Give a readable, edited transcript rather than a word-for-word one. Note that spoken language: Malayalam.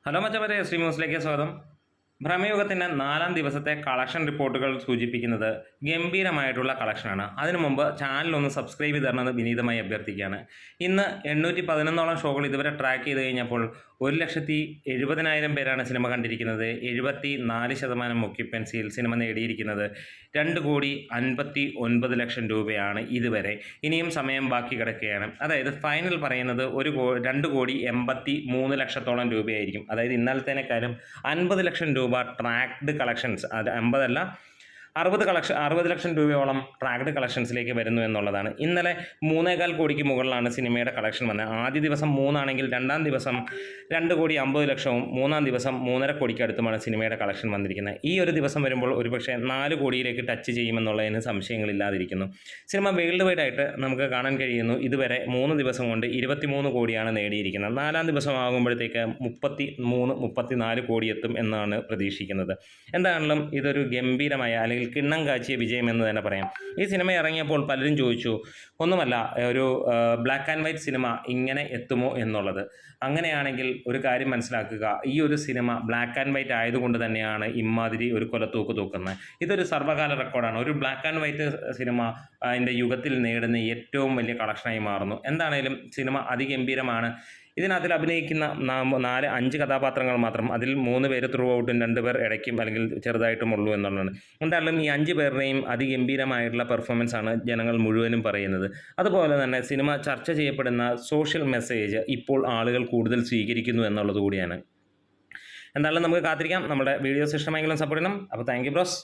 ഹലോ മച്ചവരെ, ശ്രീമോസിലേക്ക് സ്വാഗതം. ഭ്രമയുഗത്തിൻ്റെ 4-ാം ദിവസത്തെ കളക്ഷൻ റിപ്പോർട്ടുകൾ സൂചിപ്പിക്കുന്നത് ഗംഭീരമായിട്ടുള്ള കളക്ഷനാണ്. അതിനു മുമ്പ് ചാനലൊന്ന് സബ്സ്ക്രൈബ് ചെയ്ത് തരണമെന്ന് വിനീതമായി അഭ്യർത്ഥിക്കുകയാണ്. ഇന്ന് 811ഓളം ഷോകൾ ഇതുവരെ ട്രാക്ക് ചെയ്ത് കഴിഞ്ഞപ്പോൾ 1,70,70,000 പേരാണ് സിനിമ കണ്ടിരിക്കുന്നത്. 74% ഒക്യുപ്പൻസിയിൽ സിനിമ നേടിയിരിക്കുന്നത്. 2,59,00,000 രൂപയാണ് ഇതുവരെ. ഇനിയും സമയം ബാക്കി കിടക്കുകയാണ്. അതായത് ഫൈനൽ പറയുന്നത് 2,83,00,000 രൂപയായിരിക്കും. അതായത് ഇന്നലത്തേനേക്കാളും 50 ലക്ഷം രൂപ ട്രാക്ഡ് കളക്ഷൻസ്, അത് 50 അല്ല 60 ലക്ഷം രൂപയോളം ട്രാക്ഡ് കളക്ഷൻസിലേക്ക് വരുന്നു എന്നുള്ളതാണ്. ഇന്നലെ 3.25 കോടിക്ക് മുകളിലാണ് സിനിമയുടെ കളക്ഷൻ വന്നത്. ആദ്യ ദിവസം 3 ആണെങ്കിൽ രണ്ടാം ദിവസം 2,50,00,000, മൂന്നാം ദിവസം 3.5 കോടിക്ക് അടുത്തുമാണ് സിനിമയുടെ കളക്ഷൻ വന്നിരിക്കുന്നത്. ഈ ഒരു ദിവസം വരുമ്പോൾ ഒരുപക്ഷെ 4 കോടിയിലേക്ക് ടച്ച് ചെയ്യുമെന്നുള്ളതിന് സംശയങ്ങളില്ലാതിരിക്കുന്നു. സിനിമ വേൾഡ് വൈഡ് ആയിട്ട് നമുക്ക് കാണാൻ കഴിയുന്നു. ഇതുവരെ 3 ദിവസം കൊണ്ട് 23 കോടിയാണ് നേടിയിരിക്കുന്നത്. 4-ാം ദിവസം ആകുമ്പോഴത്തേക്ക് 33-34 കോടി എത്തും എന്നാണ് പ്രതീക്ഷിക്കുന്നത്. എന്താണെങ്കിലും ഇതൊരു ഗംഭീരമായ അല്ലെങ്കിൽ കിണ്ണം കാച്ചിയ വിജയം എന്ന് തന്നെ പറയാം. ഈ സിനിമ ഇറങ്ങിയപ്പോൾ പലരും ചോദിച്ചു, ഒന്നുമല്ല ഒരു ബ്ലാക്ക് ആൻഡ് വൈറ്റ് സിനിമ ഇങ്ങനെ എത്തുമോ എന്നുള്ളത്. അങ്ങനെയാണെങ്കിൽ ഒരു കാര്യം മനസ്സിലാക്കുക, ഈ ഒരു സിനിമ ബ്ലാക്ക് ആൻഡ് വൈറ്റ് ആയതുകൊണ്ട് തന്നെയാണ് ഇമാതിരി ഒരു കൊലത്തൂക്ക് തൂക്കുന്നത്. ഇതൊരു സർവ്വകാല റെക്കോർഡാണ്. ഒരു ബ്ലാക്ക് ആൻഡ് വൈറ്റ് സിനിമ അതിൻ്റെ യുഗത്തിൽ നേടുന്ന ഏറ്റവും വലിയ കളക്ഷനായി മാറുന്നു. എന്താണേലും സിനിമ അതിഗംഭീരമാണ്. ഇതിനകത്തിൽ അഭിനയിക്കുന്ന 4-5 കഥാപാത്രങ്ങൾ മാത്രം, അതിൽ 3 പേര് ത്രൂ ഔട്ടും 2 പേർ ഇടയ്ക്കും അല്ലെങ്കിൽ ചെറുതായിട്ടും ഉള്ളൂ എന്നുള്ളതാണ്. എന്തായാലും ഈ 5 പേരുടെയും അതിഗംഭീരമായിട്ടുള്ള പെർഫോമൻസ് ആണ് ജനങ്ങൾ മുഴുവനും പറയുന്നത്. അതുപോലെ തന്നെ സിനിമ ചർച്ച ചെയ്യപ്പെടുന്ന സോഷ്യൽ മെസ്സേജ് ഇപ്പോൾ ആളുകൾ കൂടുതൽ സ്വീകരിക്കുന്നു എന്നുള്ളത് കൂടിയാണ്. എന്തായാലും നമുക്ക് കാത്തിരിക്കാം. നമ്മുടെ വീഡിയോസ് ഇഷ്ടമായെങ്കിലും സപ്പോർട്ട് ചെയ്യണം. അപ്പോൾ താങ്ക് യു ബ്രോസ്.